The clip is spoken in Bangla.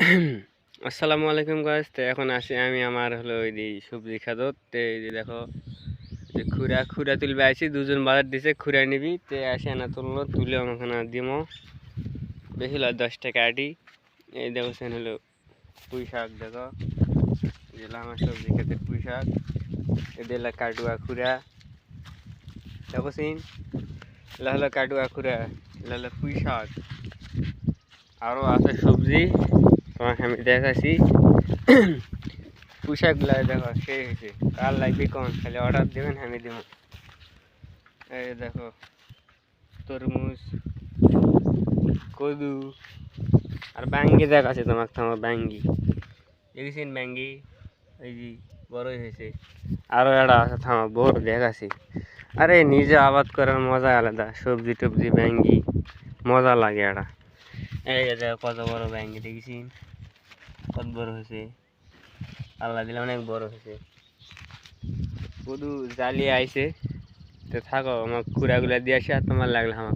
আসসালামু আলাইকুম গাইস। তো এখন আসি আমি আমার হলো ওই যে সবজি খাদত। তো এই যে দেখো যে খুরা খুরা তুলবে আসি, দুজন বাজার দিছে খুরা নিবি। তো আসি না তুললো, তুলে আমাকে দিমো বেশি হলো 10 টাকা আটি। এই দেখো সেন হলো পুঁই শাক, দেখো যেগুলো আমার সবজি খেতে পুঁই শাক, এদের কাটুয়া খুরা, দেখো সিন এগুলো হলো কাটুয়া খুরা, এগুলো হলো পুঁই শাক। আরও আছে সবজি, তোমাকে আমি দেখাচ্ছি। পোশাকগুলা দেখো সেই হয়েছে, কার লাগবে কোন, খালি অর্ডার দেবেন আমি দেবো। এই দেখো তরমুজ, কদু, আর ব্যাঙ্গি দেখাচ্ছে তোমাকে, তোমার ব্যাঙ্গি দেখেছেন ব্যাঙ্গি, এই যে বড়ই হয়েছে। আরও একটা আছে থামা বড় দেখাচ্ছি। আরে নিজে আবাদ করার মজা আলাদা, সবজি টবজি ব্যাঙ্গি মজা লাগে এটা। এই দেখো কত বড় ব্যাঙ্গি, দেখেছি কত বড় হয়েছে, আল্লাহ দিলে অনেক বড় হয়েছে। কদু জ্বালিয়ে আইছে। তো থাকো, আমার খুঁড়াগুলা দিয়ে আসি, আর তোমার লাগলে আমার